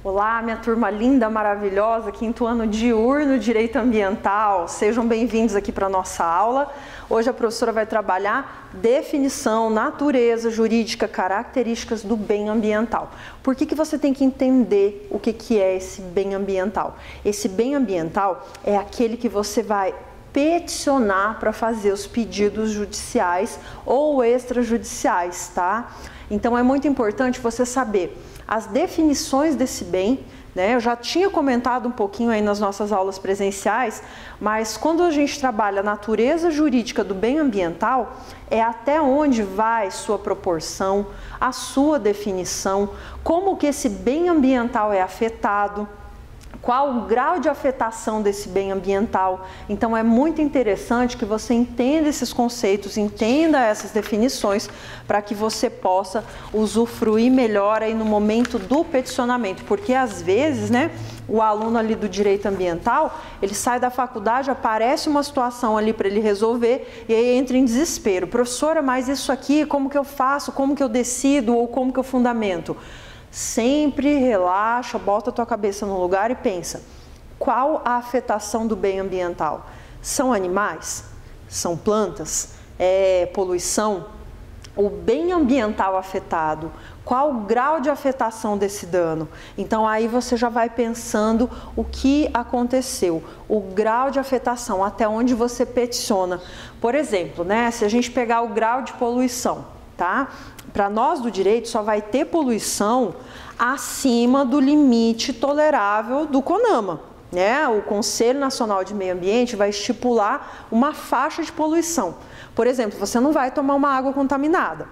Olá, minha turma linda, maravilhosa, quinto ano diurno Direito Ambiental. Sejam bem-vindos aqui para a nossa aula. Hoje a professora vai trabalhar definição, natureza jurídica, características do bem ambiental. Por que você tem que entender o que é esse bem ambiental? Esse bem ambiental é aquele que você vai peticionar para fazer os pedidos judiciais ou extrajudiciais, tá? Então é muito importante você saber as definições desse bem, né? Eu já tinha comentado um pouquinho aí nas nossas aulas presenciais, mas quando a gente trabalha a natureza jurídica do bem ambiental, é até onde vai sua proporção, a sua definição, como que esse bem ambiental é afetado, qual o grau de afetação desse bem ambiental. Então é muito interessante que você entenda esses conceitos, entenda essas definições, para que você possa usufruir melhor aí no momento do peticionamento, porque às vezes, né, o aluno ali do direito ambiental, ele sai da faculdade, aparece uma situação ali para ele resolver e aí entra em desespero. Professora, mas isso aqui, como que eu faço? Como que eu decido? Ou como que eu fundamento? Sempre relaxa, bota a tua cabeça no lugar e pensa, qual a afetação do bem ambiental? São animais? São plantas? É poluição? O bem ambiental afetado, qual o grau de afetação desse dano? Então aí você já vai pensando o que aconteceu, o grau de afetação, até onde você peticiona. Por exemplo, né, se a gente pegar o grau de poluição, tá? Para nós do direito só vai ter poluição acima do limite tolerável do CONAMA, né? O Conselho Nacional de Meio Ambiente vai estipular uma faixa de poluição. Por exemplo, você não vai tomar uma água contaminada.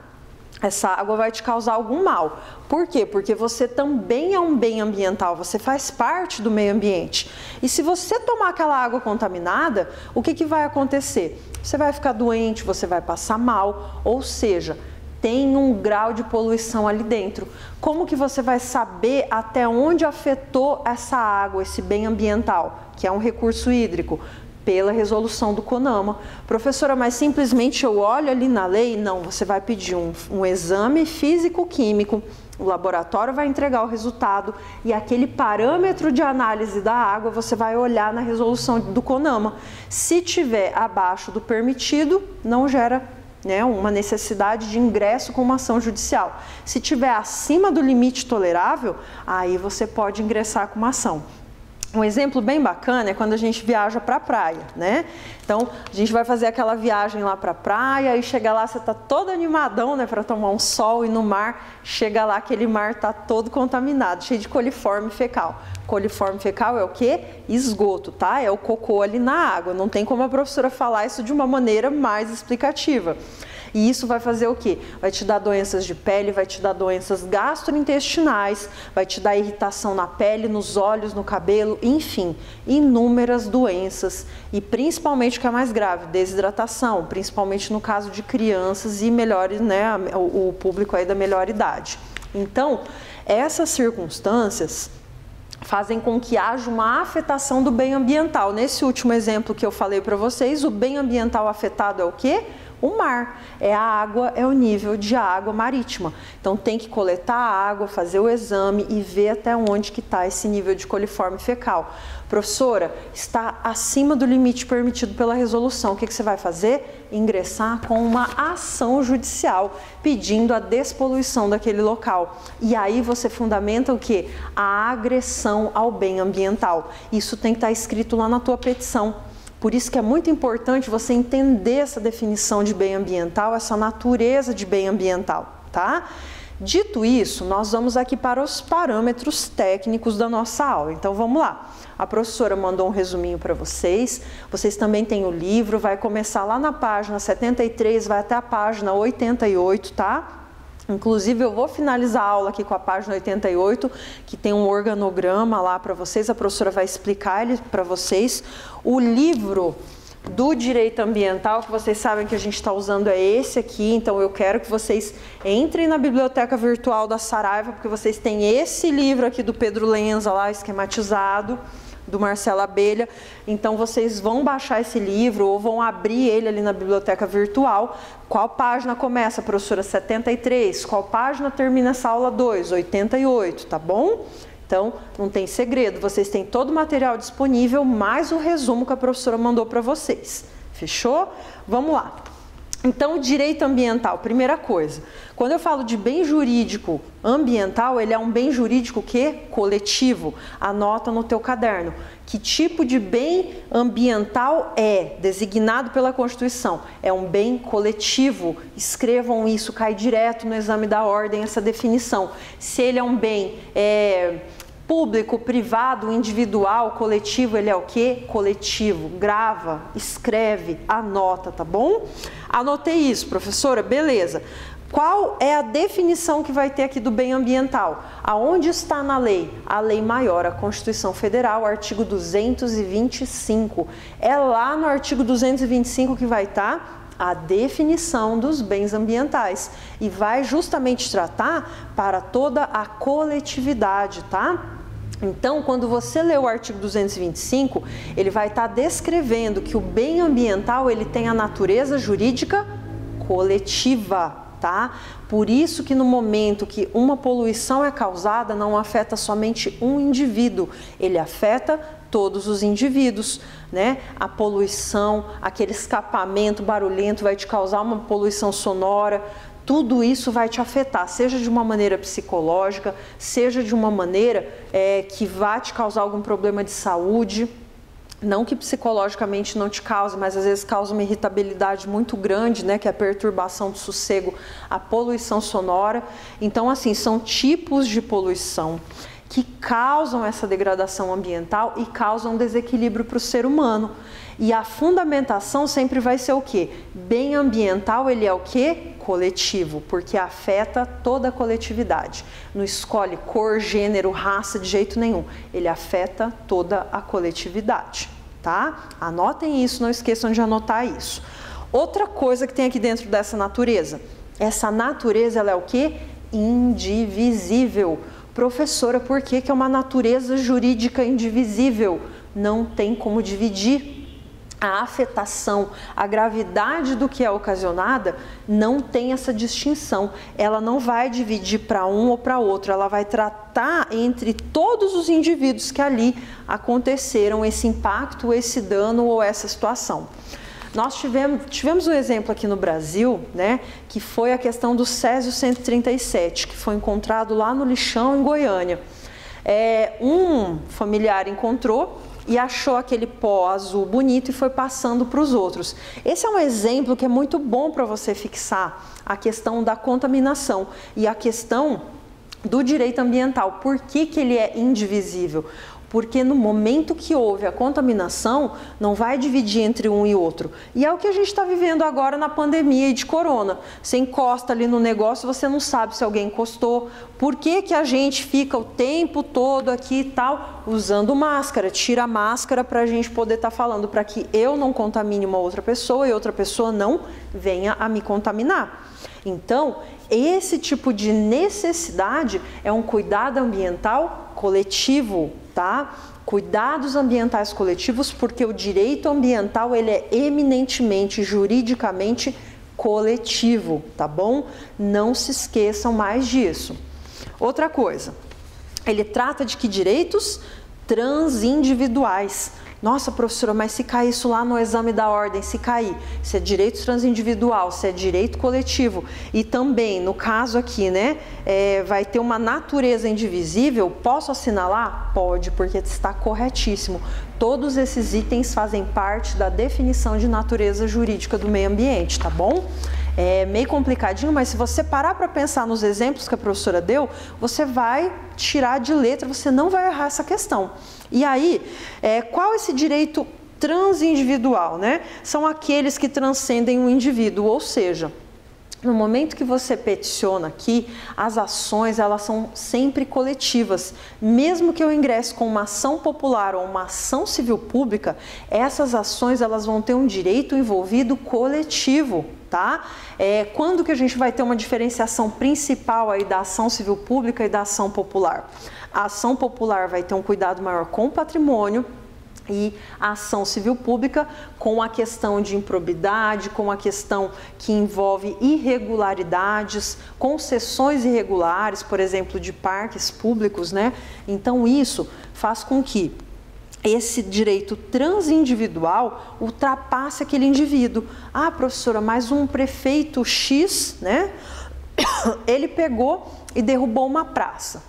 Essa água vai te causar algum mal. Por quê? Porque você também é um bem ambiental, você faz parte do meio ambiente. E se você tomar aquela água contaminada, o que vai acontecer? Você vai ficar doente, você vai passar mal, ou seja, tem um grau de poluição ali dentro. Como que você vai saber até onde afetou essa água, esse bem ambiental, que é um recurso hídrico? Pela resolução do CONAMA. Professora, mas simplesmente eu olho ali na lei? Não, você vai pedir um exame físico-químico, o laboratório vai entregar o resultado e aquele parâmetro de análise da água você vai olhar na resolução do CONAMA. Se tiver abaixo do permitido, não gera, né, uma necessidade de ingresso com uma ação judicial. Se tiver acima do limite tolerável, aí você pode ingressar com uma ação. Um exemplo bem bacana é quando a gente viaja para a praia, né? Então, a gente vai fazer aquela viagem lá para a praia e chega lá, você tá todo animadão, né, para tomar um sol e no mar, chega lá, aquele mar tá todo contaminado, cheio de coliforme fecal. Coliforme fecal é o quê? Esgoto, tá? É o cocô ali na água. Não tem como a professora falar isso de uma maneira mais explicativa. E isso vai fazer o quê? Vai te dar doenças de pele, vai te dar doenças gastrointestinais, vai te dar irritação na pele, nos olhos, no cabelo, enfim, inúmeras doenças. E principalmente o que é mais grave, desidratação, principalmente no caso de crianças e melhores, né, o público aí da melhor idade. Então, essas circunstâncias fazem com que haja uma afetação do bem ambiental. Nesse último exemplo que eu falei para vocês, o bem ambiental afetado é o quê? O mar, é a água, é o nível de água marítima. Então tem que coletar a água, fazer o exame e ver até onde que está esse nível de coliforme fecal. Professora, está acima do limite permitido pela resolução. O que você vai fazer? Ingressar com uma ação judicial pedindo a despoluição daquele local. E aí você fundamenta o quê? A agressão ao bem ambiental. Isso tem que estar escrito lá na tua petição. Por isso que é muito importante você entender essa definição de bem ambiental, essa natureza de bem ambiental, tá? Dito isso, nós vamos aqui para os parâmetros técnicos da nossa aula. Então vamos lá. A professora mandou um resuminho para vocês. Vocês também têm o livro, vai começar lá na página 73, vai até a página 88, tá? Inclusive eu vou finalizar a aula aqui com a página 88, que tem um organograma lá para vocês, a professora vai explicar ele para vocês. O livro do direito ambiental, que vocês sabem que a gente está usando é esse aqui, então eu quero que vocês entrem na biblioteca virtual da Saraiva, porque vocês têm esse livro aqui do Pedro Lenza lá, esquematizado, do Marcelo Abelha. Então vocês vão baixar esse livro ou vão abrir ele ali na biblioteca virtual. Qual página começa, professora? 73. Qual página termina essa aula 2? 88, tá bom? Então, não tem segredo, vocês têm todo o material disponível, mais o resumo que a professora mandou para vocês. Fechou? Vamos lá. Então, o direito ambiental, primeira coisa, quando eu falo de bem jurídico ambiental, ele é um bem jurídico que? Coletivo. Anota no teu caderno. Que tipo de bem ambiental é designado pela Constituição? É um bem coletivo. Escrevam isso, cai direto no exame da ordem essa definição. Se ele é um bem público, privado, individual, coletivo, ele é o quê? Coletivo. Grava, escreve, anota, tá bom? Anotei isso, professora? Beleza. Qual é a definição que vai ter aqui do bem ambiental? Aonde está na lei? A lei maior, a Constituição Federal, artigo 225. É lá no artigo 225 que vai estar a definição dos bens ambientais e vai justamente tratar para toda a coletividade, tá? Então, quando você lê o artigo 225, ele vai estar descrevendo que o bem ambiental ele tem a natureza jurídica coletiva, tá? Por isso que no momento que uma poluição é causada, não afeta somente um indivíduo, ele afeta todos os indivíduos, né? A poluição, aquele escapamento barulhento vai te causar uma poluição sonora, tudo isso vai te afetar, seja de uma maneira psicológica, seja de uma maneira que vá te causar algum problema de saúde. Não que psicologicamente não te cause, mas às vezes causa uma irritabilidade muito grande, né? Que é a perturbação do sossego, a poluição sonora. Então, assim, são tipos de poluição que causam essa degradação ambiental e causam desequilíbrio para o ser humano. E a fundamentação sempre vai ser o quê? Bem ambiental, ele é o quê? Coletivo, porque afeta toda a coletividade. Não escolhe cor, gênero, raça de jeito nenhum. Ele afeta toda a coletividade, tá? Anotem isso, não esqueçam de anotar isso. Outra coisa que tem aqui dentro dessa natureza. Essa natureza, ela é o quê? Indivisível. Professora, por que é uma natureza jurídica indivisível? Não tem como dividir. A afetação, a gravidade do que é ocasionada não tem essa distinção. Ela não vai dividir para um ou para outro, ela vai tratar entre todos os indivíduos que ali aconteceram esse impacto, esse dano ou essa situação. Nós tivemos um exemplo aqui no Brasil, né, que foi a questão do Césio 137, que foi encontrado lá no lixão em Goiânia. Um familiar encontrou e achou aquele pó azul bonito e foi passando para os outros. Esse é um exemplo que é muito bom para você fixar a questão da contaminação e a questão do direito ambiental. Por que ele é indivisível? Porque no momento que houve a contaminação, não vai dividir entre um e outro. E é o que a gente está vivendo agora na pandemia de corona. Você encosta ali no negócio, você não sabe se alguém encostou. Por que a gente fica o tempo todo aqui e tal, usando máscara? Tira a máscara para a gente poder estar falando, para que eu não contamine uma outra pessoa e outra pessoa não venha a me contaminar. Então, esse tipo de necessidade é um cuidado ambiental coletivo, tá? Cuidados ambientais coletivos, porque o direito ambiental ele é eminentemente, juridicamente coletivo, tá bom? Não se esqueçam mais disso. Outra coisa, ele trata de que direitos transindividuais. Nossa, professora, mas se cair isso lá no exame da ordem, se cair, se é direito transindividual, se é direito coletivo e também, no caso aqui, né, vai ter uma natureza indivisível, posso assinalar? Pode, porque está corretíssimo. Todos esses itens fazem parte da definição de natureza jurídica do meio ambiente, tá bom? É meio complicadinho, mas se você parar para pensar nos exemplos que a professora deu, você vai tirar de letra, você não vai errar essa questão. E aí, qual esse direito transindividual, né? São aqueles que transcendem o indivíduo, ou seja, no momento que você peticiona aqui, as ações elas são sempre coletivas. Mesmo que eu ingresse com uma ação popular ou uma ação civil pública, essas ações elas vão ter um direito envolvido coletivo, tá? Quando que a gente vai ter uma diferenciação principal aí da ação civil pública e da ação popular? A ação popular vai ter um cuidado maior com o patrimônio, e a ação civil pública com a questão de improbidade, com a questão que envolve irregularidades, concessões irregulares, por exemplo, de parques públicos, né? Então isso faz com que esse direito transindividual ultrapasse aquele indivíduo. Ah, professora, mas um prefeito X, né? Ele pegou e derrubou uma praça.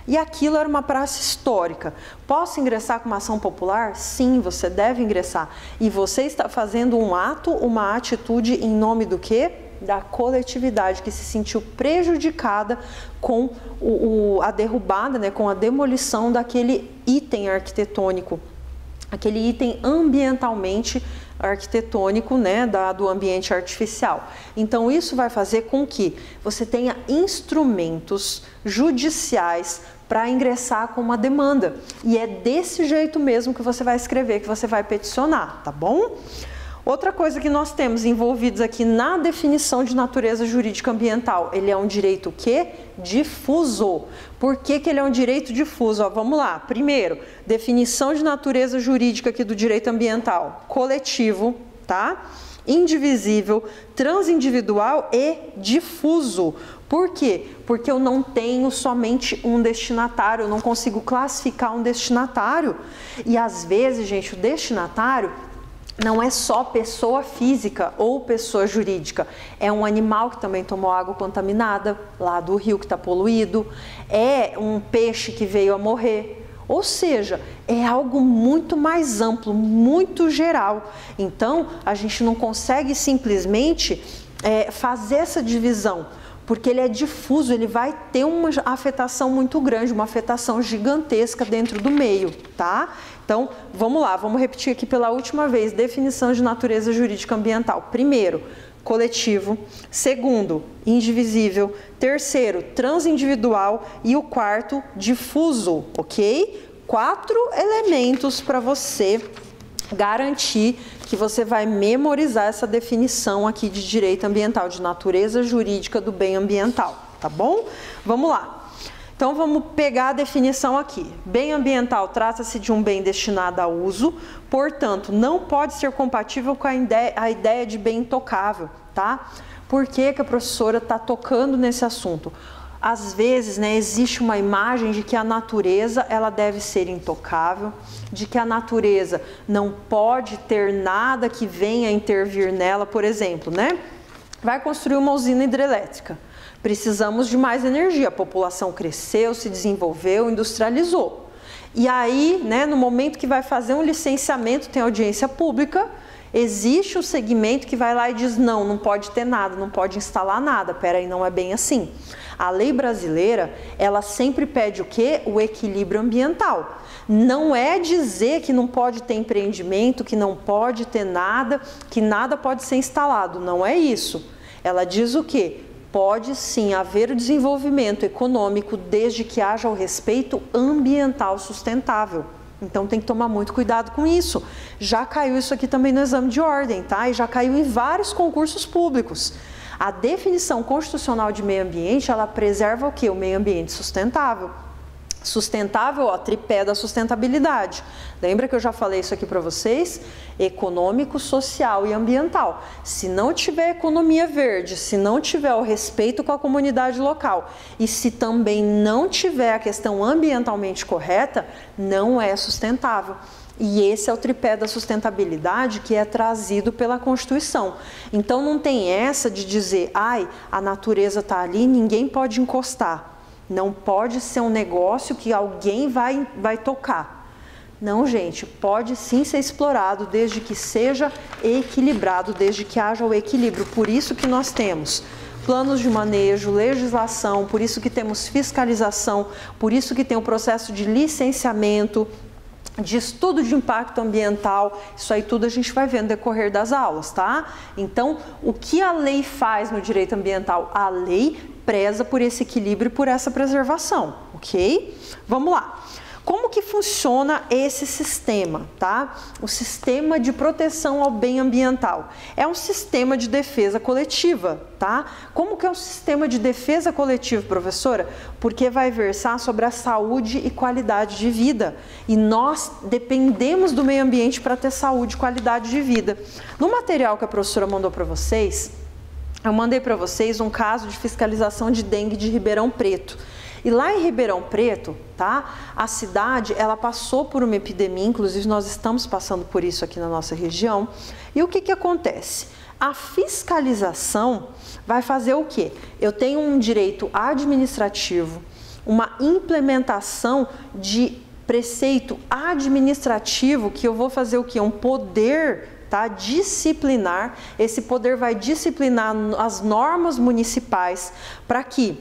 E aquilo era uma praça histórica. Posso ingressar com uma ação popular? Sim, você deve ingressar. E você está fazendo um ato, uma atitude em nome do quê? Da coletividade que se sentiu prejudicada com a derrubada, né, com a demolição daquele item arquitetônico, aquele item ambientalmente arquitetônico, né, do ambiente artificial. Então isso vai fazer com que você tenha instrumentos judiciais para ingressar com uma demanda. E é desse jeito mesmo que você vai escrever, que você vai peticionar, tá bom? Outra coisa que nós temos envolvidos aqui na definição de natureza jurídica ambiental, ele é um direito o quê? Difuso. Por que que ele é um direito difuso? Ó, vamos lá. Primeiro, definição de natureza jurídica aqui do direito ambiental. Coletivo, tá? Indivisível, transindividual e difuso. Por quê? Porque eu não tenho somente um destinatário, eu não consigo classificar um destinatário. E às vezes, gente, o destinatário não é só pessoa física ou pessoa jurídica, é um animal que também tomou água contaminada lá do rio que está poluído, é um peixe que veio a morrer. Ou seja, é algo muito mais amplo, muito geral. Então, a gente não consegue simplesmente fazer essa divisão, porque ele é difuso, ele vai ter uma afetação muito grande, uma afetação gigantesca dentro do meio, tá? Então, vamos lá, vamos repetir aqui pela última vez, definição de natureza jurídica ambiental. Primeiro, coletivo. Segundo, indivisível. Terceiro, transindividual. E o quarto, difuso, ok? 4 elementos para você garantir que você vai memorizar essa definição aqui de direito ambiental, de natureza jurídica do bem ambiental, tá bom? Vamos lá. Então, vamos pegar a definição aqui. Bem ambiental trata-se de um bem destinado a uso, portanto, não pode ser compatível com a ideia de bem intocável, tá? Por que que a professora está tocando nesse assunto? Às vezes, né, existe uma imagem de que a natureza ela deve ser intocável, de que a natureza não pode ter nada que venha intervir nela, por exemplo, né? Vai construir uma usina hidrelétrica. Precisamos de mais energia, a população cresceu, se desenvolveu, industrializou. E aí, né, no momento que vai fazer um licenciamento, tem audiência pública, existe um segmento que vai lá e diz, não, não pode ter nada, não pode instalar nada. Peraí, não é bem assim. A lei brasileira, ela sempre pede o quê? O equilíbrio ambiental. Não é dizer que não pode ter empreendimento, que não pode ter nada, que nada pode ser instalado, não é isso. Ela diz o quê? Pode sim haver o desenvolvimento econômico desde que haja o respeito ambiental sustentável. Então tem que tomar muito cuidado com isso. Já caiu isso aqui também no exame de ordem, tá? E já caiu em vários concursos públicos. A definição constitucional de meio ambiente, ela preserva o quê? O meio ambiente sustentável. Sustentável, ó, tripé da sustentabilidade. Lembra que eu já falei isso aqui para vocês? Econômico, social e ambiental. Se não tiver economia verde, se não tiver o respeito com a comunidade local e se também não tiver a questão ambientalmente correta, não é sustentável. E esse é o tripé da sustentabilidade que é trazido pela Constituição. Então não tem essa de dizer, ai, a natureza está ali, ninguém pode encostar. Não pode ser um negócio que alguém vai tocar. Não, gente, pode sim ser explorado desde que seja equilibrado, desde que haja o equilíbrio. Por isso que nós temos planos de manejo, legislação, por isso que temos fiscalização, por isso que tem o processo de licenciamento, de estudo de impacto ambiental, isso aí tudo a gente vai ver no decorrer das aulas, tá? Então, o que a lei faz no direito ambiental? A lei preza por esse equilíbrio e por essa preservação, ok? Vamos lá. Como que funciona esse sistema, tá? O sistema de proteção ao bem ambiental. É um sistema de defesa coletiva, tá? Como que é um sistema de defesa coletiva, professora? Porque vai versar sobre a saúde e qualidade de vida. E nós dependemos do meio ambiente para ter saúde e qualidade de vida. No material que a professora mandou para vocês, eu mandei para vocês um caso de fiscalização de dengue de Ribeirão Preto. E lá em Ribeirão Preto, tá? A cidade, ela passou por uma epidemia, inclusive nós estamos passando por isso aqui na nossa região. E o que que acontece? A fiscalização vai fazer o quê? Eu tenho um direito administrativo, uma implementação de preceito administrativo que eu vou fazer o quê? Um poder, tá? Disciplinar. Esse poder vai disciplinar as normas municipais para que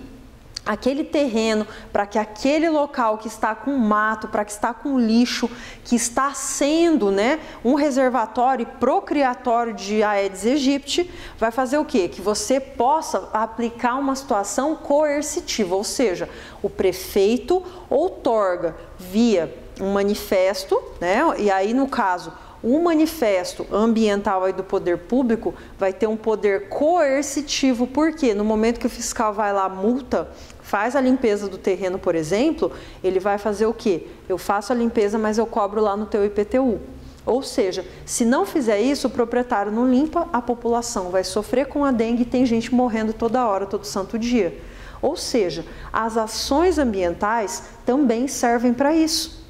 aquele terreno, para que aquele local que está com mato, para que está com lixo, que está sendo, né, um reservatório procriatório de Aedes aegypti, vai fazer o quê? Que você possa aplicar uma situação coercitiva, ou seja, o prefeito outorga via um manifesto, né, e aí no caso o manifesto ambiental aí do poder público vai ter um poder coercitivo, porque no momento que o fiscal vai lá, multa, faz a limpeza do terreno, por exemplo, ele vai fazer o quê? Eu faço a limpeza, mas eu cobro lá no teu IPTU. Ou seja, se não fizer isso, o proprietário não limpa, a população vai sofrer com a dengue e tem gente morrendo toda hora, todo santo dia. Ou seja, as ações ambientais também servem para isso,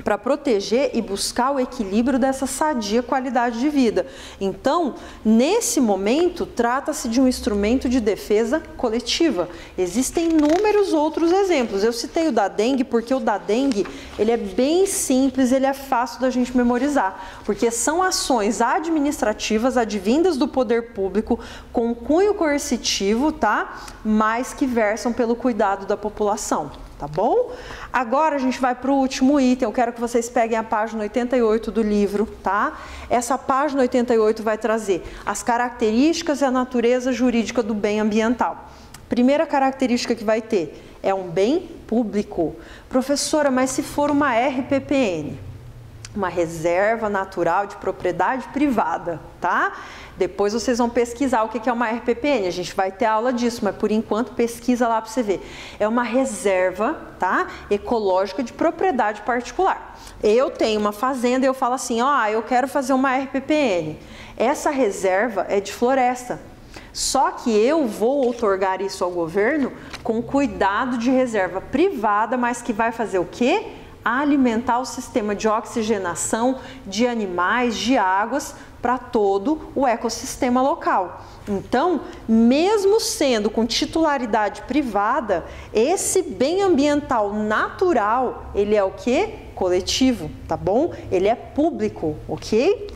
para proteger e buscar o equilíbrio dessa sadia qualidade de vida. Então, nesse momento, trata-se de um instrumento de defesa coletiva. Existem inúmeros outros exemplos. Eu citei o da dengue porque o da dengue, ele é bem simples, ele é fácil da gente memorizar, porque são ações administrativas advindas do poder público com cunho coercitivo, tá? Mas que versam pelo cuidado da população. Tá bom? Agora a gente vai para o último item. Eu quero que vocês peguem a página 88 do livro, tá? Essa página 88 vai trazer as características e a natureza jurídica do bem ambiental. Primeira característica que vai ter é um bem público. Professora, mas se for uma RPPN, uma reserva natural de propriedade privada, tá? Depois vocês vão pesquisar o que é uma RPPN, a gente vai ter aula disso, mas por enquanto pesquisa lá para você ver. É uma reserva, tá? Ecológica de propriedade particular. Eu tenho uma fazenda e eu falo assim, ó, eu quero fazer uma RPPN. Essa reserva é de floresta. Só que eu vou outorgar isso ao governo com cuidado de reserva privada, mas que vai fazer o quê? Alimentar o sistema de oxigenação de animais, de águas, para todo o ecossistema local. Então, mesmo sendo com titularidade privada, esse bem ambiental natural, ele é o quê? Coletivo, tá bom? Ele é público, ok?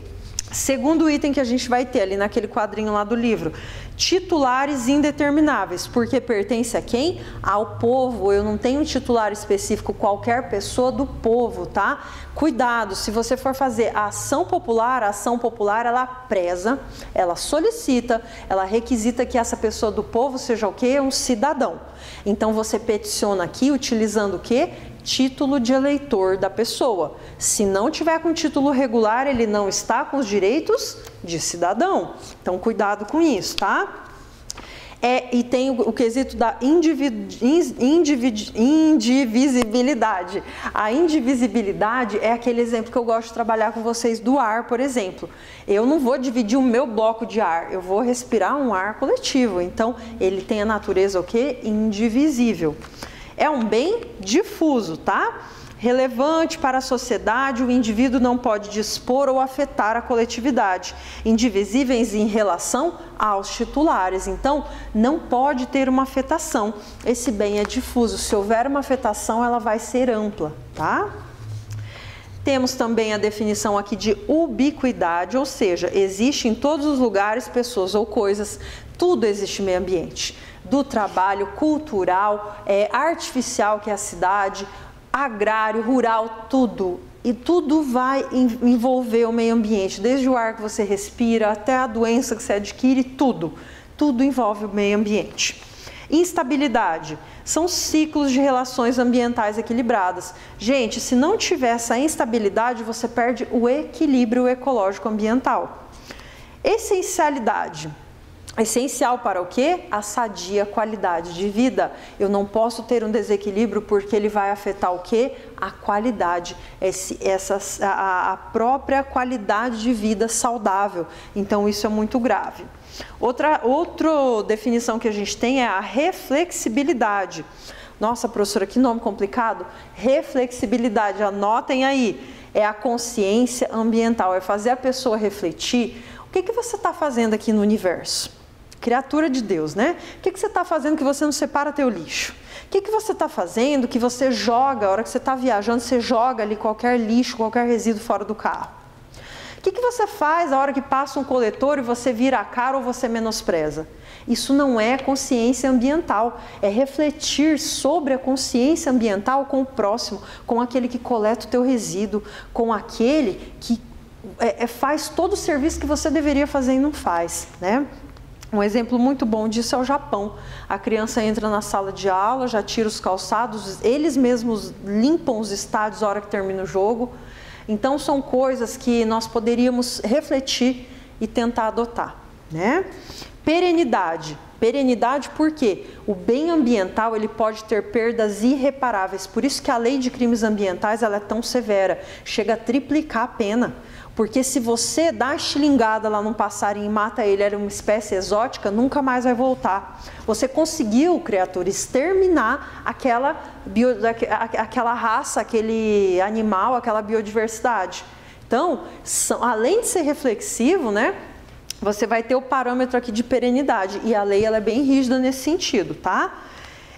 Segundo item que a gente vai ter ali naquele quadrinho lá do livro, titulares indetermináveis, porque pertence a quem? Ao povo. Eu não tenho um titular específico, qualquer pessoa do povo, tá? Cuidado, se você for fazer a ação popular ela preza, ela solicita, ela requisita que essa pessoa do povo seja o quê? Um cidadão. Então você peticiona aqui utilizando o quê? Título de eleitor da pessoa. Se não tiver com título regular, ele não está com os direitos de cidadão. Então, cuidado com isso, tá? E tem o quesito da indivisibilidade. A indivisibilidade é aquele exemplo que eu gosto de trabalhar com vocês do ar, por exemplo. Eu não vou dividir o meu bloco de ar, eu vou respirar um ar coletivo. Então, ele tem a natureza o quê? Indivisível. É um bem difuso, tá? Relevante para a sociedade, o indivíduo não pode dispor ou afetar a coletividade. Indivisíveis em relação aos titulares. Então, não pode ter uma afetação. Esse bem é difuso. Se houver uma afetação, ela vai ser ampla, tá? Temos também a definição aqui de ubiquidade, ou seja, existe em todos os lugares, pessoas ou coisas, tudo existe meio ambiente. Do trabalho, cultural, artificial, que é a cidade, agrário, rural, tudo. E tudo vai envolver o meio ambiente, desde o ar que você respira até a doença que você adquire, tudo. Tudo envolve o meio ambiente. Instabilidade são ciclos de relações ambientais equilibradas. Gente, se não tiver essa instabilidade, você perde o equilíbrio ecológico ambiental. Essencialidade. Essencial para o quê? A sadia qualidade de vida. Eu não posso ter um desequilíbrio porque ele vai afetar o quê? A qualidade, a própria qualidade de vida saudável. Então isso é muito grave. Outra definição que a gente tem é a reflexibilidade. Nossa, professora, que nome complicado. Reflexibilidade, anotem aí. É a consciência ambiental, é fazer a pessoa refletir. O que você está fazendo aqui no universo? Criatura de Deus, né? O que você está fazendo que você não separa teu lixo? O que você está fazendo que você joga, a hora que você está viajando, você joga ali qualquer lixo, qualquer resíduo fora do carro? O que você faz a hora que passa um coletor e você vira a cara ou você menospreza? Isso não é consciência ambiental, é refletir sobre a consciência ambiental com o próximo, com aquele que coleta o teu resíduo, com aquele que faz todo o serviço que você deveria fazer e não faz, né? Um exemplo muito bom disso é o Japão. A criança entra na sala de aula, já tira os calçados, eles mesmos limpam os estádios na hora que termina o jogo. Então são coisas que nós poderíamos refletir e tentar adotar, né? Perenidade. Perenidade porque o bem ambiental ele pode ter perdas irreparáveis. Por isso que a lei de crimes ambientais ela é tão severa, chega a triplicar a pena. Porque se você dá a estilingada lá num passarinho e mata ele, era uma espécie exótica, nunca mais vai voltar. Você conseguiu, criatura, exterminar aquela raça, aquele animal, aquela biodiversidade. Então, além de ser reflexivo, né, você vai ter o parâmetro aqui de perenidade. E a lei ela é bem rígida nesse sentido, tá?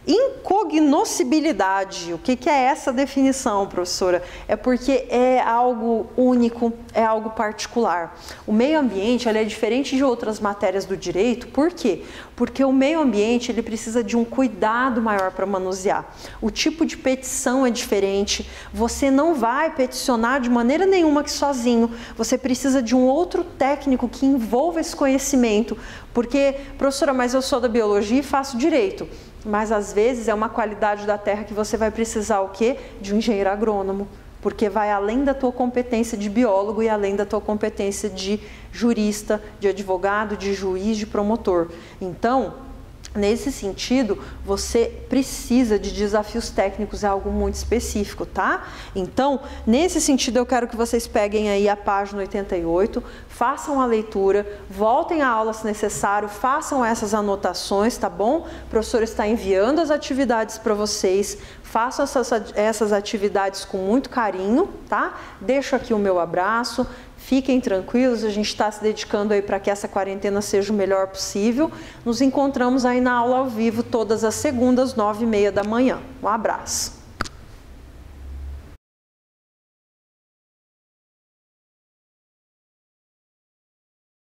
Incognoscibilidade, o que é essa definição, professora? É porque é algo único, é algo particular. O meio ambiente ele é diferente de outras matérias do direito, por quê? Porque o meio ambiente ele precisa de um cuidado maior para manusear. O tipo de petição é diferente, você não vai peticionar de maneira nenhuma que sozinho, você precisa de um outro técnico que envolva esse conhecimento, porque, professora, mas eu sou da biologia e faço direito. Mas às vezes é uma qualidade da terra que você vai precisar o quê? De um engenheiro agrônomo, porque vai além da tua competência de biólogo e além da tua competência de jurista, de advogado, de juiz, de promotor. Então, nesse sentido, você precisa de desafios técnicos, é algo muito específico, tá? Então, nesse sentido, eu quero que vocês peguem aí a página 88, façam a leitura, voltem à aula se necessário, façam essas anotações, tá bom? O professor está enviando as atividades para vocês, façam essas atividades com muito carinho, tá? Deixo aqui o meu abraço. Fiquem tranquilos, a gente está se dedicando aí para que essa quarentena seja o melhor possível. Nos encontramos aí na aula ao vivo todas as segundas, 9h30 da manhã. Um abraço.